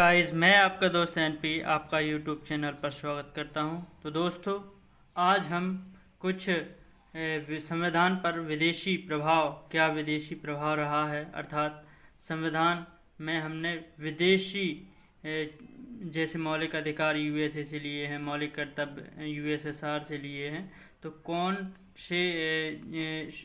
Guys, मैं आपका दोस्त एनपी आपका यूट्यूब चैनल पर स्वागत करता हूं। तो दोस्तों, आज हम कुछ संविधान पर विदेशी प्रभाव रहा है, अर्थात संविधान में हमने विदेशी जैसे मौलिक अधिकार यूएसए से लिए हैं, मौलिक कर्तव्य यूएसएसआर से लिए हैं। तो कौन से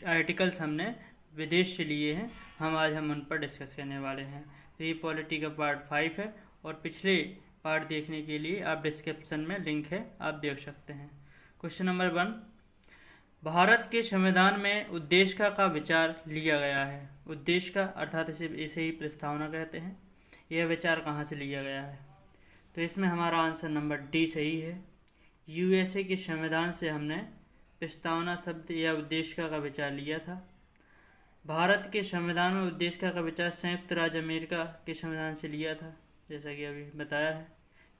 आर्टिकल्स हमने विदेश से लिए हैं, हम उन पर डिस्कस करने वाले हैं। तो ये पॉलिटी का पार्ट 5 है और पिछले पार्ट देखने के लिए आप डिस्क्रिप्शन में लिंक है, आप देख सकते हैं। क्वेश्चन नंबर 1, भारत के संविधान में उद्देशिका का विचार लिया गया है। उद्देशिका अर्थात इसे ही प्रस्तावना कहते हैं। यह विचार कहाँ से लिया गया है? तो इसमें हमारा आंसर नंबर डी सही है। यूएसए के संविधान से हमने प्रस्तावना शब्द या उद्देशिका का विचार लिया था। भारत के संविधान में उद्देशिका का विचार संयुक्त राज्य अमेरिका के संविधान से लिया था, जैसा कि अभी बताया है।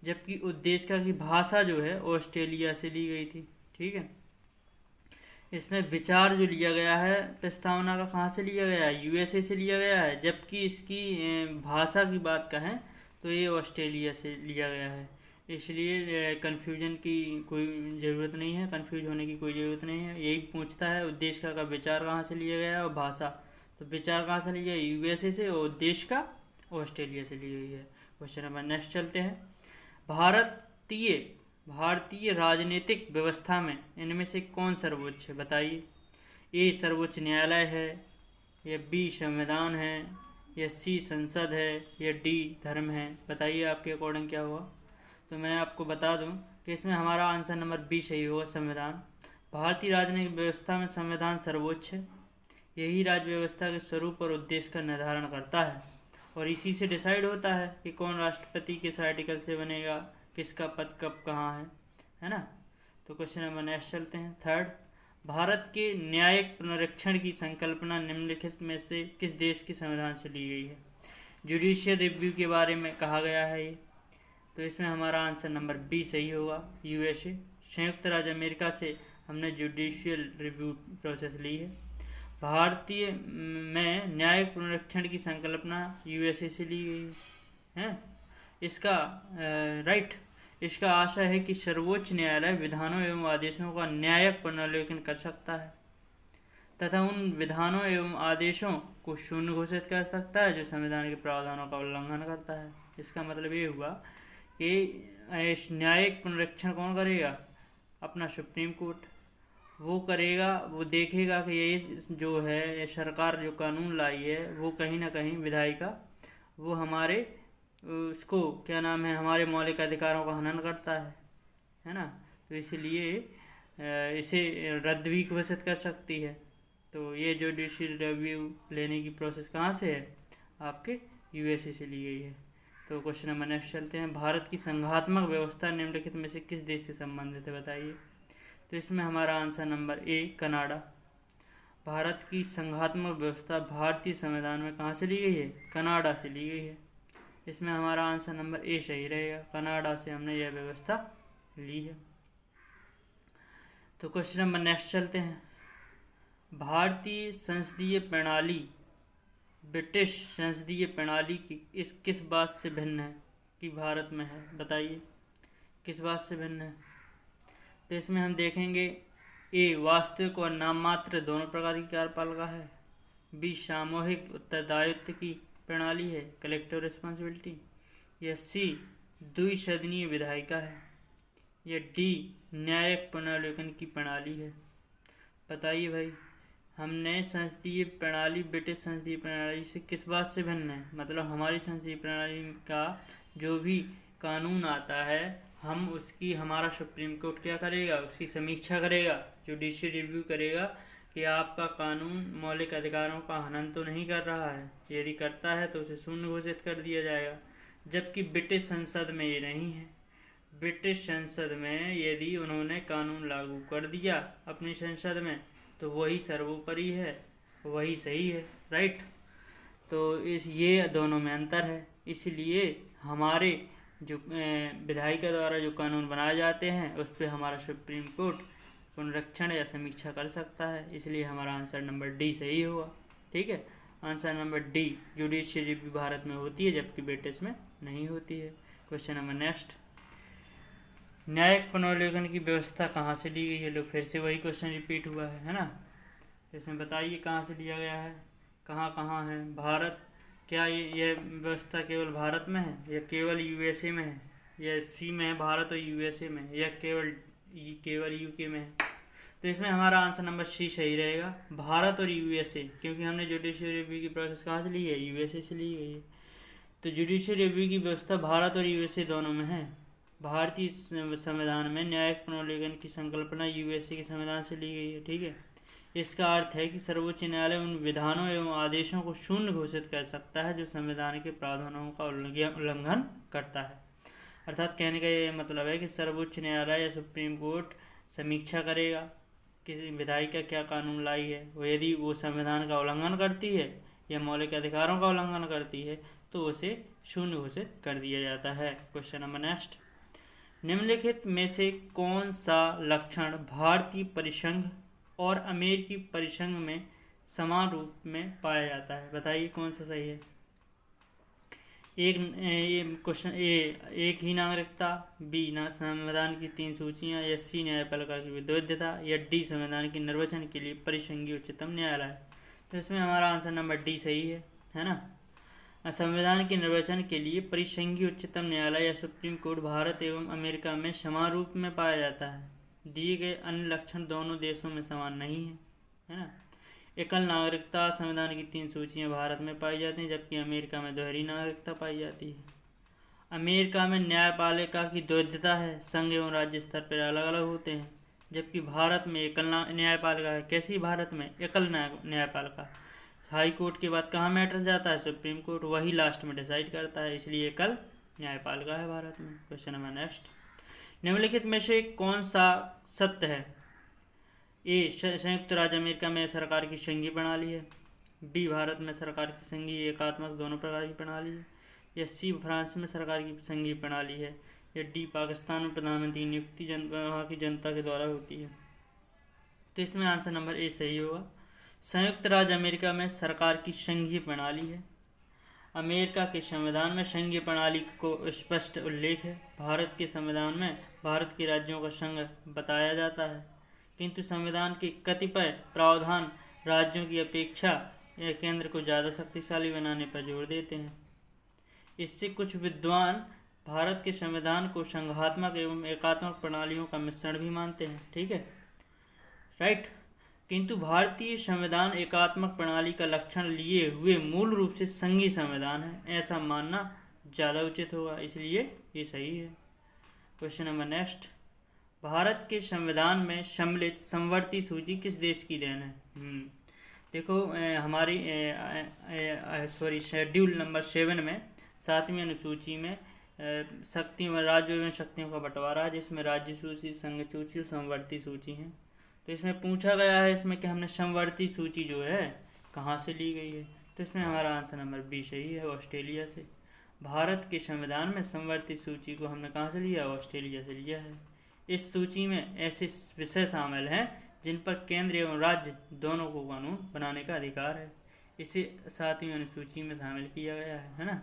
जबकि उद्देशिका की भाषा जो है ऑस्ट्रेलिया से ली गई थी। ठीक है, इसमें विचार जो लिया गया है प्रस्तावना का कहाँ से लिया गया है? यूएसए से लिया गया है। जबकि इसकी भाषा की बात कहें तो ये ऑस्ट्रेलिया से लिया गया है। इसलिए कन्फ्यूजन की कोई ज़रूरत नहीं है, कन्फ्यूज होने की कोई ज़रूरत नहीं है। यही पूछता है उद्देशिका का विचार कहाँ से लिया गया है और भाषा। तो विचार कहाँ से लिया है? यूएसए से, और उद्देशिका ऑस्ट्रेलिया से ली गई है। क्वेश्चन नंबर नेक्स्ट चलते हैं। भारतीय राजनीतिक व्यवस्था में इनमें से कौन सर्वोच्च है? बताइए। ए सर्वोच्च न्यायालय है, या बी संविधान है, या सी संसद है, या डी धर्म है? बताइए आपके अकॉर्डिंग क्या हुआ। तो मैं आपको बता दूं कि इसमें हमारा आंसर नंबर बी सही होगा, संविधान। भारतीय राजनीतिक व्यवस्था में संविधान सर्वोच्च है। यही राज्य व्यवस्था के स्वरूप और उद्देश्य का निर्धारण करता है और इसी से डिसाइड होता है कि कौन राष्ट्रपति किस आर्टिकल से बनेगा, किसका पद कब कहाँ है ना। तो क्वेश्चन नंबर नेक्स्ट चलते हैं। 3, भारत के न्यायिक पुनरीक्षण की संकल्पना निम्नलिखित में से किस देश के संविधान से ली गई है? जुडिशियल रिव्यू के बारे में कहा गया है ये। तो इसमें हमारा आंसर नंबर बी सही होगा, यूएसए। संयुक्त राज्य अमेरिका से हमने जुडिशियल रिव्यू प्रोसेस ली है। भारतीय में न्यायिक पुनरीक्षण की संकल्पना यूएसए से ली गई है। इसका आशय है कि सर्वोच्च न्यायालय विधानों एवं आदेशों का न्यायिक पुनर्विलोकन कर सकता है तथा उन विधानों एवं आदेशों को शून्य घोषित कर सकता है जो संविधान के प्रावधानों का उल्लंघन करता है। इसका मतलब ये हुआ कि न्यायिक पुनरीक्षण कौन करेगा? अपना सुप्रीम कोर्ट। वो करेगा, वो देखेगा कि ये जो है ये सरकार जो कानून लाई है वो कहीं ना कहीं विधायिका वो हमारे उसको क्या नाम है, हमारे मौलिक अधिकारों का हनन करता है ना। तो इसलिए इसे रद्द भी घोषित कर सकती है। तो ये जुडिशियल रिव्यू लेने की प्रोसेस कहाँ से है? आपके यूएसए से ली गई है। तो क्वेश्चन नंबर नेक्स्ट चलते हैं। भारत की संघात्मक व्यवस्था निम्नलिखित में से किस देश से संबंधित है? बताइए। तो इसमें हमारा answer number A Canada. Bharat की संघात्मक व्यवस्था भारतीय संविधान में कहाँ से ली गई है? कनाडा से ली गई है। इसमें हमारा आंसर नंबर ए सही रहेगा, कनाडा से हमने यह व्यवस्था ली है। तो क्वेश्चन नंबर नेक्स्ट चलते हैं। भारतीय संसदीय प्रणाली ब्रिटिश संसदीय प्रणाली की किस बात से भिन्न है कि भारत में है? बताइए किस बात से भिन्न है। तो इसमें हम देखेंगे ए वास्तविक और नाममात्र दोनों प्रकार की कार्यपालिका है, बी सामूहिक उत्तरदायित्व की प्रणाली है, कलेक्टिव रिस्पॉन्सिबिलिटी, या सी द्विसदनीय विधायिका है, या डी न्यायिक पुनर्विलोकन की प्रणाली है। बताइए भाई, हमने संसदीय प्रणाली ब्रिटिश संसदीय प्रणाली से किस बात से भिन्न है? मतलब हमारी संसदीय प्रणाली का जो भी कानून आता है हम उसकी हमारा सुप्रीम कोर्ट क्या करेगा? उसकी समीक्षा करेगा, जुडिशियल रिव्यू करेगा कि आपका कानून मौलिक अधिकारों का हनन तो नहीं कर रहा है। यदि करता है तो उसे शून्य घोषित कर दिया जाएगा। जबकि ब्रिटिश संसद में ये नहीं है। ब्रिटिश संसद में यदि उन्होंने कानून लागू कर दिया अपनी संसद में तो वही सर्वोपरि है, वही सही है, राइट। तो ये दोनों में अंतर है। इसलिए हमारे जो विधायिका द्वारा जो कानून बनाए जाते हैं उस पर हमारा सुप्रीम कोर्ट पुनरीक्षण या समीक्षा कर सकता है। इसलिए हमारा आंसर नंबर डी सही होगा। ठीक है, answer number D judicial review Bharat में होती है जबकि ब्रिटिश में नहीं होती है। क्वेश्चन नंबर नेक्स्ट, न्यायिक पुनर्लेखन की व्यवस्था कहाँ से ली गई है? लोग फिर से वही क्वेश्चन रिपीट हुआ है ना। इसमें बताइए कहाँ से लिया गया है, कहाँ कहाँ है। भारत, क्या ये व्यवस्था केवल भारत में है या केवल यूएसए में है, या सी में है भारत और यूएसए में, या केवल यूके में है? तो इसमें हमारा आंसर नंबर सी सही रहेगा, भारत और यूएसए, क्योंकि हमने जुडिशियल रिव्यू की प्रोसेस कहाँ से ली है? यूएसए से ली गई है। तो जुडिशियल रिव्यू की व्यवस्था भारत और यूएसए दोनों में है। भारतीय संविधान में न्यायिक पुनर्लेखन की संकल्पना यूएसए के संविधान से ली गई है। ठीक है, इसका अर्थ है कि सर्वोच्च न्यायालय उन विधानों एवं आदेशों को शून्य घोषित कर सकता है जो संविधान के प्रावधानों का उल्लंघन करता है। अर्थात कहने का ये मतलब है कि सर्वोच्च न्यायालय या सुप्रीम कोर्ट समीक्षा करेगा किसी विधायिका क्या कानून लाई है, वो यदि वो संविधान का उल्लंघन करती है या मौलिक अधिकारों का उल्लंघन करती है तो उसे शून्य घोषित कर दिया जाता है। क्वेश्चन नंबर नेक्स्ट, निम्नलिखित में से कौन सा लक्षण भारतीय परिसंघ और अमेरिकी परिसंघ में समान रूप में पाया जाता है? बताइए कौन सा सही है। क्वेश्चन एक ही नागरिकता, बी संविधान की 3 सूचियां, या सी न्यायपालिका की विद्वैधता, या डी संविधान के निर्वचन के लिए परिसंघीय उच्चतम न्यायालय। तो इसमें हमारा आंसर नंबर डी सही है ना। संविधान के निर्वचन के लिए परिसंघीय उच्चतम न्यायालय या सुप्रीम कोर्ट भारत एवं अमेरिका में समान रूप में पाया जाता है। दिए गए अन्य लक्षण दोनों देशों में समान नहीं है ना। एकल नागरिकता, संविधान की 3 सूचियां भारत में पाई जाती हैं, जबकि अमेरिका में दोहरी नागरिकता पाई जाती है। अमेरिका में न्यायपालिका की द्वैधता है, संघ एवं राज्य स्तर पर अलग अलग होते हैं, जबकि भारत में एकल न्यायपालिका है। कैसी भारत में? एकल न्यायपालिका। हाई कोर्ट के बाद कहाँ मैटर जाता है? सुप्रीम कोर्ट, वही लास्ट में डिसाइड करता है, इसलिए एकल न्यायपालिका है भारत में। क्वेश्चन नंबर नेक्स्ट, निम्नलिखित में से कौन सा सत्य है? ए संयुक्त राज्य अमेरिका में सरकार की संघीय प्रणाली है, बी भारत में सरकार की संघीय एकात्मक दोनों प्रकार की प्रणाली है, या सी फ्रांस में सरकार की संघीय प्रणाली है, या डी पाकिस्तान में प्रधानमंत्री की नियुक्ति वहाँ की जनता के द्वारा होती है। तो इसमें आंसर नंबर ए सही होगा, संयुक्त राज्य अमेरिका में सरकार की संघीय प्रणाली है। अमेरिका के संविधान में संघीय प्रणाली को स्पष्ट उल्लेख है। भारत के संविधान में भारत के राज्यों का संघ बताया जाता है, किंतु संविधान के कतिपय प्रावधान राज्यों की अपेक्षा या केंद्र को ज़्यादा शक्तिशाली बनाने पर जोर देते हैं। इससे कुछ विद्वान भारत के संविधान को संघात्मक एवं एकात्मक प्रणालियों का मिश्रण भी मानते हैं। ठीक है, राइट। किंतु भारतीय संविधान एकात्मक प्रणाली का लक्षण लिए हुए मूल रूप से संघीय संविधान है, ऐसा मानना ज़्यादा उचित होगा, इसलिए ये सही है। क्वेश्चन नंबर नेक्स्ट, भारत के संविधान में सम्मिलित समवर्ती सूची किस देश की देन है? देखो हमारी शेड्यूल नंबर 7 में 7वीं अनुसूची में शक्तियों राज्यों एवं शक्तियों का बंटवारा है, जिसमें राज्य सूची, संघ सूची और समवर्ती सूची हैं। तो इसमें पूछा गया है इसमें कि हमने समवर्ती सूची जो है कहाँ से ली गई है? तो इसमें हमारा आंसर नंबर बी सही है, ऑस्ट्रेलिया से। भारत के संविधान में समवर्ती सूची को हमने कहाँ से लिया? ऑस्ट्रेलिया से लिया है। इस सूची में ऐसे विषय शामिल हैं जिन पर केंद्र एवं राज्य दोनों को कानून बनाने का अधिकार है। इसे 7वीं अनुसूची में शामिल किया गया है ना।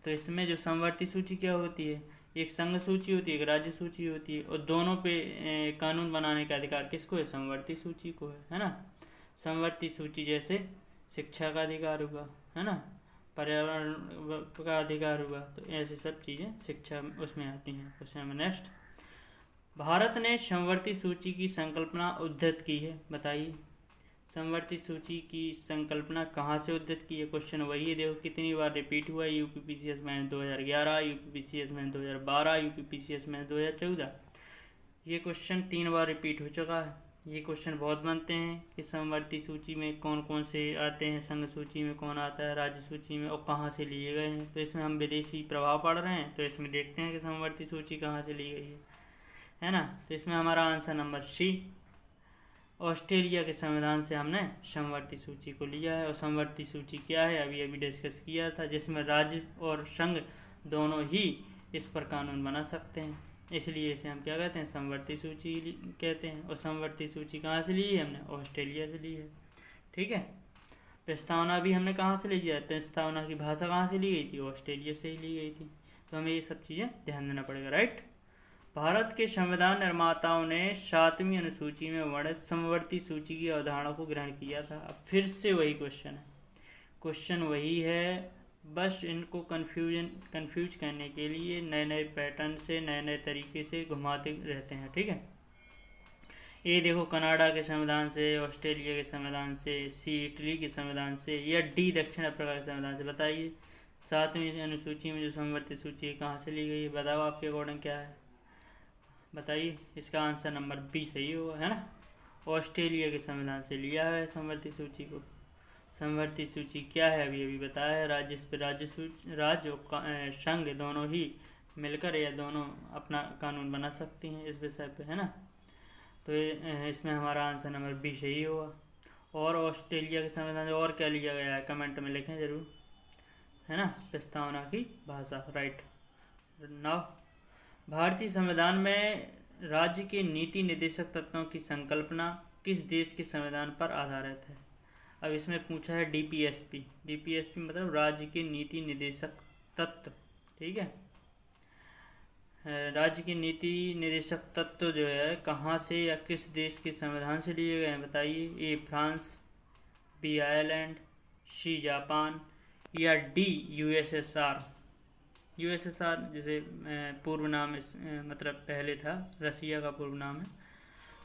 तो इसमें जो समवर्ती सूची क्या होती है? एक संघ सूची होती है, एक राज्य सूची होती है, और दोनों पे कानून बनाने का अधिकार किसको है? समवर्ती सूची को है ना। समवर्ती सूची जैसे शिक्षा का अधिकार हुआ है ना, पर्यावरण का अधिकार हुआ, तो ऐसी सब चीज़ें शिक्षा उसमें आती हैं। क्वेश्चन नंबर नेक्स्ट, भारत ने समवर्ती सूची की संकल्पना उद्धृत की है, बताइए समवर्ती सूची की संकल्पना कहाँ से उद्धृत की है? क्वेश्चन वही है, देखो कितनी बार रिपीट हुआ है। यूपीपीसीएस में 2011, यूपीपीसीएस में 2012, यूपीपीसीएस में 2014। ये क्वेश्चन 3 बार रिपीट हो चुका है। ये क्वेश्चन बहुत बनते हैं कि समवर्ती सूची में कौन कौन से आते हैं, संघ सूची में कौन आता है, राज्य सूची में, और कहाँ से लिए गए हैं। तो इसमें हम विदेशी प्रभाव पढ़ रहे हैं, तो इसमें देखते हैं कि समवर्ती सूची कहाँ से ली गई है ना। तो इसमें हमारा आंसर नंबर सी, ऑस्ट्रेलिया के संविधान से हमने समवर्ती सूची को लिया है। और समवर्ती सूची क्या है अभी अभी डिस्कस किया था, जिसमें राज्य और संघ दोनों ही इस पर कानून बना सकते हैं, इसलिए इसे हम क्या कहते हैं? समवर्ती सूची कहते हैं। और समवर्ती सूची कहाँ से ली है हमने? ऑस्ट्रेलिया से ली है। ठीक है, प्रस्तावना भी हमने कहाँ से ली थी? प्रस्तावना की भाषा कहाँ से ली गई थी? ऑस्ट्रेलिया से ही ली गई थी। तो हमें ये सब चीज़ें ध्यान देना पड़ेगा, राइट। भारत के संविधान निर्माताओं ने 7वीं अनुसूची में वर्णित समवर्ती सूची की अवधारणा को ग्रहण किया था। अब फिर से वही क्वेश्चन वही है, बस इनको कंफ्यूज करने के लिए नए नए पैटर्न से, नए नए तरीके से घुमाते रहते हैं, ठीक है। ए देखो कनाडा के संविधान से, ऑस्ट्रेलिया के संविधान से, सी इटली के संविधान से, या डी दक्षिण अफ्रीका के संविधान से। बताइए 7वीं अनुसूची में जो समवर्ती सूची है कहाँ से ली गई है? बताओ आपके अकॉर्डिंग क्या है, बताइए। इसका आंसर नंबर बी सही होगा, है ना। ऑस्ट्रेलिया के संविधान से लिया है समवर्ती सूची को। समवर्ती सूची क्या है अभी अभी बताया है, राज्य और संघ दोनों ही मिलकर या दोनों अपना कानून बना सकती हैं इस विषय पे, है ना। तो इसमें हमारा आंसर नंबर बी सही होगा। और ऑस्ट्रेलिया के संविधान से और क्या लिया गया है कमेंट में लिखें जरूर, है ना। प्रस्तावना की भाषा, राइट। नाउ भारतीय संविधान में राज्य के नीति निर्देशक तत्वों की संकल्पना किस देश के संविधान पर आधारित है? अब इसमें पूछा है डीपीएसपी मतलब राज्य के नीति निर्देशक तत्व, ठीक है। राज्य की नीति निर्देशक तत्व जो है कहाँ से या किस देश के संविधान से लिए गए हैं? बताइए। A France, B Ireland, C Japan, या डी यूएसएसआर। जिसे पूर्व नाम मतलब पहले था, रसिया का पूर्व नाम है।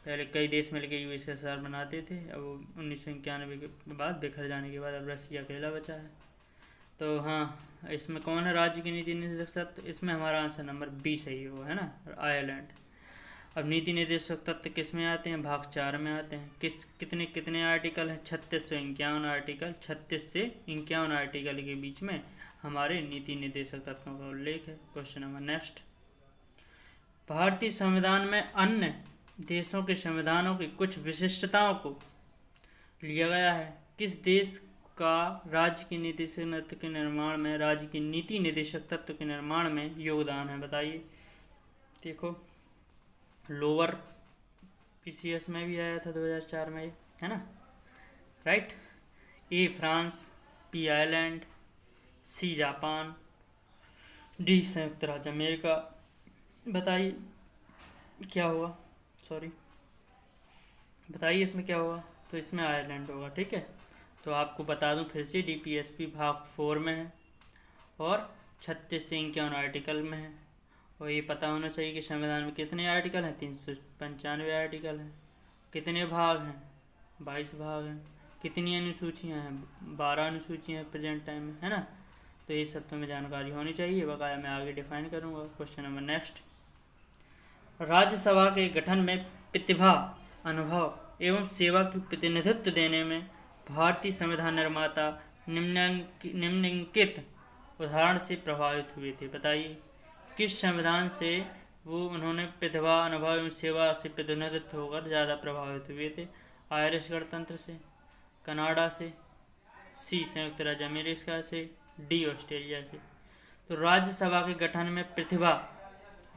पहले कई देश मिलकर यूएसएसआर बनाते थे, अब 1991 के बाद बिखर जाने के बाद अब रसिया अकेला बचा है। तो हाँ, इसमें कौन है राज्य की नीति निर्देशक तत्व? इसमें हमारा आंसर नंबर बी सही होगा, है ना, आयरलैंड। अब नीति निर्देशक तत्व किस में आते हैं? भाग 4 में आते हैं। कितने आर्टिकल हैं? 36 से 51 आर्टिकल, 36 से 51 आर्टिकल के बीच में हमारे नीति निर्देशक तत्वों का उल्लेख है। क्वेश्चन नंबर नेक्स्ट, भारतीय संविधान में अन्य देशों के संविधानों की कुछ विशिष्टताओं को लिया गया है। किस देश का राज्य की नीति निर्देशक के निर्माण में, राज्य की नीति निर्देशक तत्व के निर्माण में योगदान है? बताइए। देखो लोअर पीसीएस में भी आया था 2004 में, है ना, right. A France, B Ireland, C Japan, D संयुक्त राज्य अमेरिका। बताइए क्या होगा, सॉरी बताइए इसमें क्या होगा? तो इसमें आयरलैंड होगा, ठीक है। तो आपको बता दूं फिर से, डीपीएसपी भाग 4 में है और 36 से 51 आर्टिकल में है। और ये पता होना चाहिए कि संविधान में कितने आर्टिकल हैं? 395 आर्टिकल हैं। कितने भाग हैं? 22 भाग हैं। कितनी अनुसूचियाँ हैं? 12 अनुसूचियाँ हैं प्रेजेंट टाइम में, है ना। तो ये सब तुम्हें जानकारी होनी चाहिए, बकाया मैं आगे डिफाइन करूँगा। क्वेश्चन नंबर नेक्स्ट, राज्यसभा के गठन में प्रतिभा, अनुभव एवं सेवा की प्रतिनिधित्व देने में भारतीय संविधान निर्माता निम्नलिखित उदाहरण से प्रभावित हुए थे। बताइए किस संविधान से वो उन्होंने प्रतिभा, अनुभव एवं सेवा से प्रतिनिधित्व होकर ज़्यादा प्रभावित हुए थे? आयरिश गणतंत्र से, कनाडा से, सी संयुक्त राज्य अमेरिका से, डी ऑस्ट्रेलिया से। तो राज्यसभा के गठन में प्रतिभा,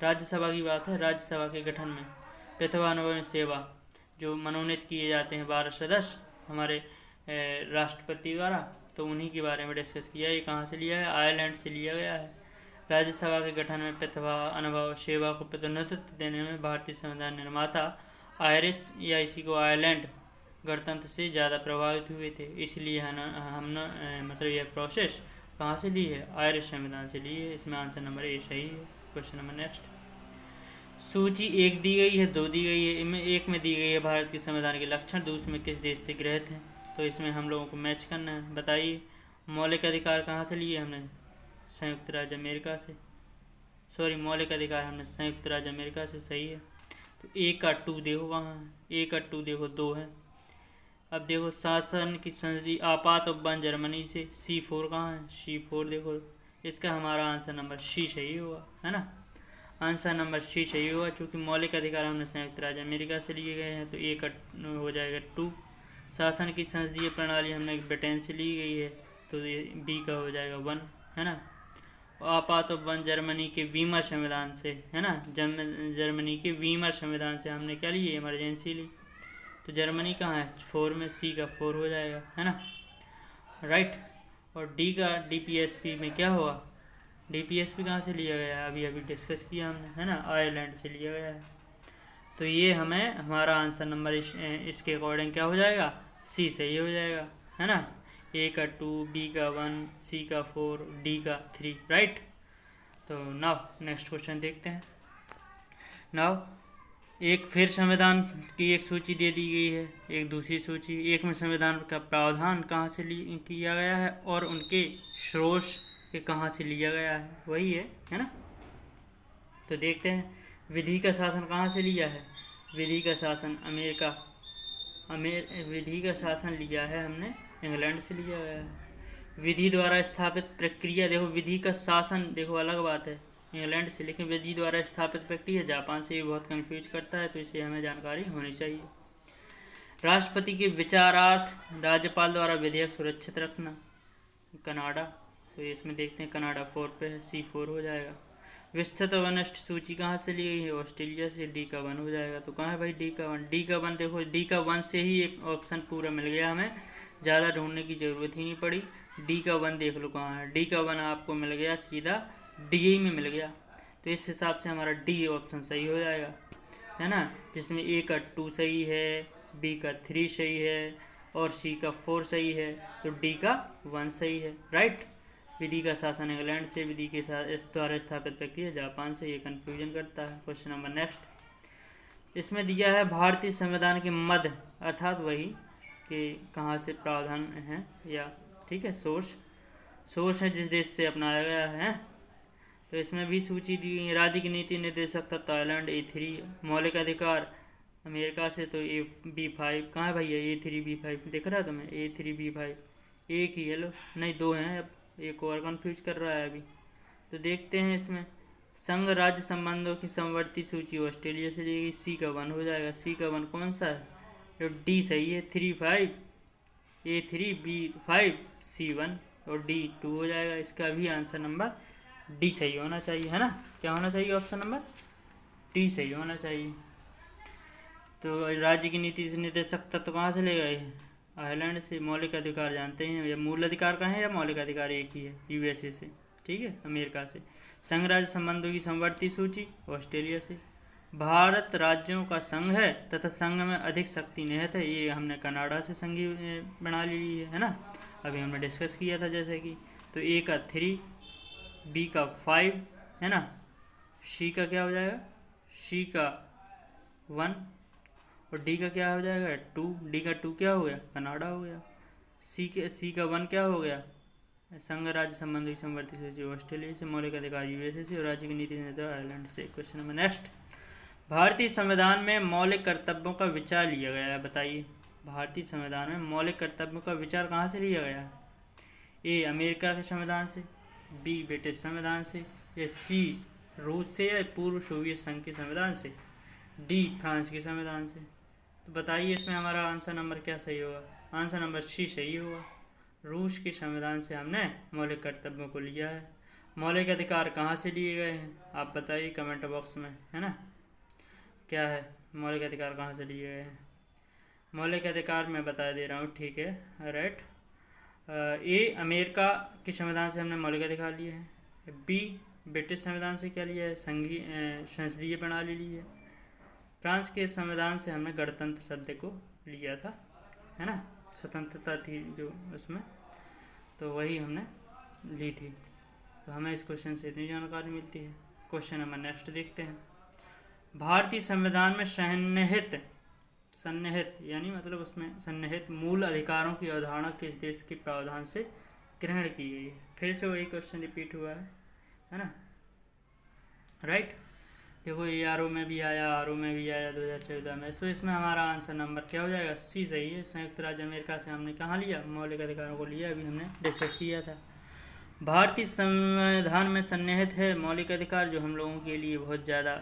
राज्यसभा की बात है, राज्यसभा के गठन में प्रतिभा, अनुभव एवं सेवा जो मनोनीत किए जाते हैं 12 सदस्य हमारे राष्ट्रपति द्वारा, तो उन्हीं के बारे में डिस्कस किया। ये कहाँ से लिया है? आयरलैंड से लिया गया है। राज्यसभा के गठन में प्रतिभा, अनुभव, सेवा को प्रतिनिधित्व देने में भारतीय संविधान निर्माता आयरिश या इसी को आयरलैंड गणतंत्र से ज़्यादा प्रभावित हुए थे। इसलिए हमने मतलब यह प्रोसेस कहाँ से ली है? आयरिश संविधान से ली है। इसमें आंसर नंबर ए सही है। क्वेश्चन नंबर नेक्स्ट, सूची 1 दी गई है, 2 दी गई है। इनमें एक में दी गई है भारत के संविधान के लक्षण, दूसरे में किस देश से गृहीत हैं? तो इसमें हम लोगों को मैच करना है। बताइए मौलिक अधिकार कहाँ से लिए हमने? संयुक्त राज्य अमेरिका से। सॉरी, मौलिक अधिकार हमने संयुक्त राज्य अमेरिका से, सही है। तो ए का 2 देखो कहाँ है? ए का 2 देखो 2 है। अब देखो शासन की संसदीय आपात उपबंध जर्मनी से, C4 कहाँ है? C4 देखो। इसका हमारा आंसर नंबर सी सही होगा, है ना। आंसर नंबर सी सही होगा, चूँकि मौलिक अधिकार हमने संयुक्त राज्य अमेरिका से लिए गए हैं, तो ए का हो जाएगा 2। शासन की संसदीय प्रणाली हमने ब्रिटेन से ली गई है, तो ये बी का हो जाएगा 1, है ना। आपात उपबंध जर्मनी के वीमर संविधान से, है ना। जर्मनी के वीमर संविधान से हमने क्या ली? इमरजेंसी ली। तो जर्मनी कहाँ है? 4 में, सी का 4 हो जाएगा, है ना। राइट। और डी का डीपीएसपी में क्या हुआ, डीपीएसपी कहाँ से लिया गया है, अभी अभी डिस्कस किया हमने, है ना, आयरलैंड से लिया गया है। तो ये हमें हमारा आंसर नंबर इसके अकॉर्डिंग क्या हो जाएगा, सी सही हो जाएगा, है ना। ए का 2, बी का 1, सी का 4, डी का 3, राइट। तो नाउ नेक्स्ट क्वेश्चन देखते हैं। नाउ एक फिर संविधान की एक सूची दे दी गई है, एक दूसरी सूची, एक में संविधान का प्रावधान कहाँ से किया गया है और उनके स्रोत के कहाँ से लिया गया है, वही है ना। तो देखते हैं विधि का शासन कहाँ से लिया है, विधि का शासन विधि का शासन लिया है हमने इंग्लैंड से लिया गया है। विधि द्वारा स्थापित प्रक्रिया, देखो विधि का शासन देखो अलग बात है इंग्लैंड से, लेकिन विधि द्वारा स्थापित प्रक्रिया जापान से भी बहुत कंफ्यूज करता है, तो इसे हमें जानकारी होनी चाहिए। राष्ट्रपति के विचारार्थ राज्यपाल द्वारा विधेयक सुरक्षित रखना, कनाडा, तो इसमें देखते हैं कनाडा 4 पे है, C4 हो जाएगा। विस्तृत और वनस्ट सूची कहाँ से ली गई है, ऑस्ट्रेलिया से, D का 1 हो जाएगा। तो कहाँ है भाई D का 1, D का 1 देखो, D का 1 से ही एक ऑप्शन पूरा मिल गया, हमें ज़्यादा ढूंढने की ज़रूरत ही नहीं पड़ी। D का 1 देख लो कहाँ है, D का 1 आपको मिल गया सीधा D में मिल गया, तो इस हिसाब से हमारा D ऑप्शन सही हो जाएगा, है ना, जिसमें A का 2 सही है, B का 3 सही है और C का 4 सही है, तो D का 1 सही है, राइट। विधि का शासन इंग्लैंड से, विधि के द्वारा स्थापित प्रक्रिया जापान से, ये कन्फ्यूजन करता है। क्वेश्चन नंबर नेक्स्ट, इसमें दिया है भारतीय संविधान के मध्य, अर्थात वही कि कहाँ से प्रावधान है या ठीक है सोर्स है जिस देश से अपनाया गया है। तो इसमें भी सूची दी गई, राज्य की नीति निर्देशक था थाईलैंड A3, मौलिक अधिकार अमेरिका से, तो B5 कहाँ है भैया, A3B5 दिख रहा है तुम्हें, A3B5 एक ही है, लो नहीं 2 हैं, अब एक और कंफ्यूज कर रहा है अभी। तो देखते हैं इसमें संघ राज्य संबंधों की समवर्ती सूची ऑस्ट्रेलिया से ली गई, C का 1 हो जाएगा। C का 1 कौन सा है, तो D सही है, 3 5, A3 B5 C1 और D 2 हो जाएगा। इसका भी आंसर नंबर D सही होना चाहिए, है ना, क्या होना चाहिए, ऑप्शन नंबर D सही होना चाहिए। तो राज्य की नीति से निर्देशक तत्व कहाँ से ले गए, आयरलैंड से। मौलिक अधिकार जानते हैं, या मूल अधिकार कहाँ है या मौलिक अधिकार एक ही है, USA से, ठीक है, अमेरिका से। संघ राज्य संबंधों की समवर्ती सूची ऑस्ट्रेलिया से। भारत राज्यों का संघ है तथा संघ में अधिक शक्ति निहित है, ये हमने कनाडा से संघी प्रणाली ली है ना, अभी हमने डिस्कस किया था जैसे कि। तो A का 3, B का 5, है ना, C का क्या हो जाएगा, C का 1 और D का क्या हो जाएगा 2, D का 2 क्या हो गया, कनाडा हो गया। C का 1 क्या हो गया, संघ राज्य संबंधी समवर्ती सूची ऑस्ट्रेलिया से, मौलिक अधिकार USA से और राज्य की नीति आयरलैंड से। क्वेश्चन नंबर नेक्स्ट, भारतीय संविधान में मौलिक कर्तव्यों का विचार लिया गया है, बताइए भारतीय संविधान में मौलिक कर्तव्यों का विचार कहाँ से लिया गया है, A अमेरिका के संविधान से, B ब्रिटिश संविधान से, या C रूस से या पूर्व सोवियत संघ के संविधान से, D फ्रांस के संविधान से। तो बताइए इसमें हमारा आंसर नंबर क्या सही होगा, आंसर नंबर C सही होगा, रूस के संविधान से हमने मौलिक कर्तव्यों को लिया है। मौलिक अधिकार कहाँ से लिए गए हैं, आप बताइए कमेंट बॉक्स में, है ना, क्या है मौलिक अधिकार कहाँ से लिए गए हैं। मौलिक अधिकार मैं बता दे रहा हूँ, ठीक है, राइट। A अमेरिका के संविधान से हमने मौलिक अधिकार लिए हैं, B ब्रिटिश संविधान से क्या लिया है, संसदीय प्रणाली ली है, फ्रांस के संविधान से हमने गणतंत्र शब्द को लिया था, है ना, स्वतंत्रता थी जो उसमें, तो वही हमने ली थी। तो हमें इस क्वेश्चन से इतनी जानकारी मिलती है। क्वेश्चन नंबर नेक्स्ट देखते हैं, भारतीय संविधान में सन्निहित यानी मतलब उसमें सन्निहित मूल अधिकारों की अवधारणा किस देश के प्रावधान से ग्रहण की गई है। फिर से वही क्वेश्चन रिपीट हुआ है ना, राइट। देखो ये RO में भी आया 2014 में, तो इसमें हमारा आंसर नंबर क्या हो जाएगा, C सही है। संयुक्त राज्य अमेरिका से हमने कहाँ लिया, मौलिक अधिकारों को लिया, अभी हमने डिस्कस किया था। भारतीय संविधान में सन्निहित है मौलिक अधिकार जो हम लोगों के लिए बहुत ज़्यादा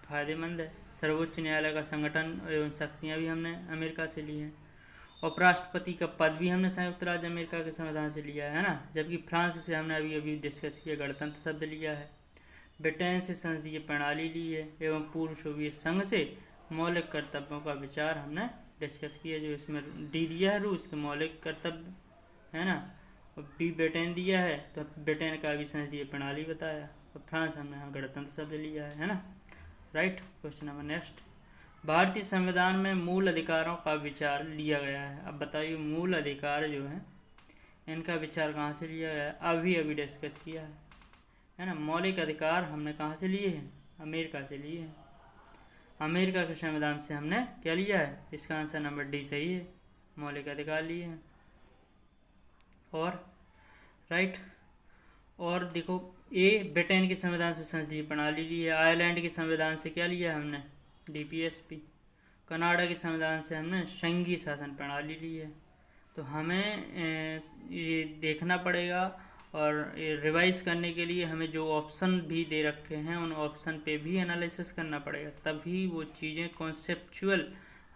फायदेमंद है। सर्वोच्च न्यायालय का संगठन एवं शक्तियाँ भी हमने अमेरिका से ली हैं। उपराष्ट्रपति का पद भी हमने संयुक्त राज्य अमेरिका के संविधान से लिया है ना, जबकि फ्रांस से हमने अभी डिस्कस किया गणतंत्र शब्द लिया है। ब्रिटेन से संसदीय प्रणाली ली है एवं पूर्व सोवियत संघ से मौलिक कर्तव्यों का विचार हमने डिस्कस किया, जो इसमें D दिया है रूस, तो मौलिक कर्तव्य है ना। और बी ब्रिटेन दिया है तो ब्रिटेन का भी संसदीय प्रणाली बताया। और फ्रांस हमने यहाँ गणतंत्र शब्द लिया है ना। राइट। क्वेश्चन नंबर नेक्स्ट, भारतीय संविधान में मूल अधिकारों का विचार लिया गया है। अब बताइए मूल अधिकार जो हैं इनका विचार कहाँ से लिया गया है? अभी डिस्कस किया है ना। मौलिक अधिकार हमने कहाँ से लिए हैं? अमेरिका से लिए हैं। अमेरिका के संविधान से हमने क्या लिया है? इसका आंसर नंबर डी सही है, मौलिक अधिकार लिए हैं। और राइट। और देखो ए ब्रिटेन के संविधान से संसदीय प्रणाली ली है। आयरलैंड के संविधान से क्या लिया हमने? डीपीएसपी। कनाडा के संविधान से हमने संघीय शासन प्रणाली ली है। तो हमें ये देखना पड़ेगा और रिवाइज करने के लिए हमें जो ऑप्शन भी दे रखे हैं उन ऑप्शन पे भी एनालिसिस करना पड़ेगा, तभी वो चीज़ें कॉन्सेप्चुअल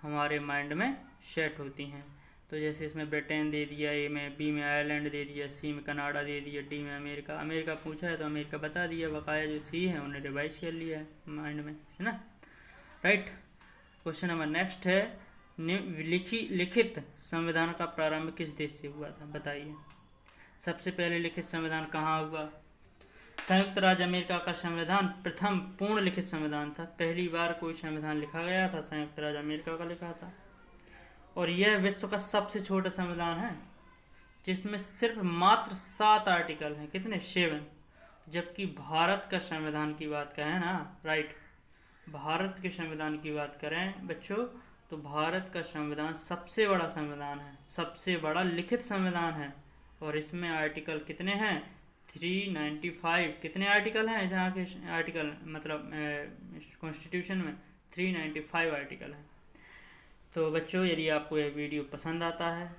हमारे माइंड में सेट होती हैं। तो जैसे इसमें ब्रिटेन दे दिया, ए में, बी में आयरलैंड दे दिया, सी में कनाडा दे दिया, डी में अमेरिका। अमेरिका पूछा है तो अमेरिका बता दिया, बकाया जो सी है उन्हें रिवाइज कर लिया है माइंड में, है ना। राइट। क्वेश्चन नंबर नेक्स्ट है, लिखित संविधान का प्रारंभ किस देश से हुआ था? बताइए। सबसे पहले लिखित संविधान कहाँ हुआ? संयुक्त राज्य अमेरिका का संविधान प्रथम पूर्ण लिखित संविधान था। पहली बार कोई संविधान लिखा गया था संयुक्त राज्य अमेरिका का लिखा था। और यह विश्व का सबसे छोटा संविधान है जिसमें सिर्फ मात्र 7 आर्टिकल हैं। कितने? 7। जबकि भारत का संविधान की बात करें ना, राइट, भारत के संविधान की बात करें बच्चों, तो भारत का संविधान सबसे बड़ा संविधान है, सबसे बड़ा लिखित संविधान है। और इसमें आर्टिकल कितने हैं? 395। कितने आर्टिकल हैं जहाँ के आर्टिकल मतलब कॉन्स्टिट्यूशन में? 395 आर्टिकल हैं। तो बच्चों यदि आपको यह वीडियो पसंद आता है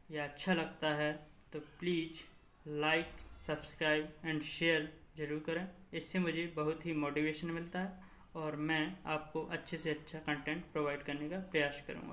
या अच्छा लगता है तो please like, subscribe and share ज़रूर करें। इससे मुझे बहुत ही मोटिवेशन मिलता है और मैं आपको अच्छे से अच्छा कंटेंट प्रोवाइड करने का प्रयास करूँगा।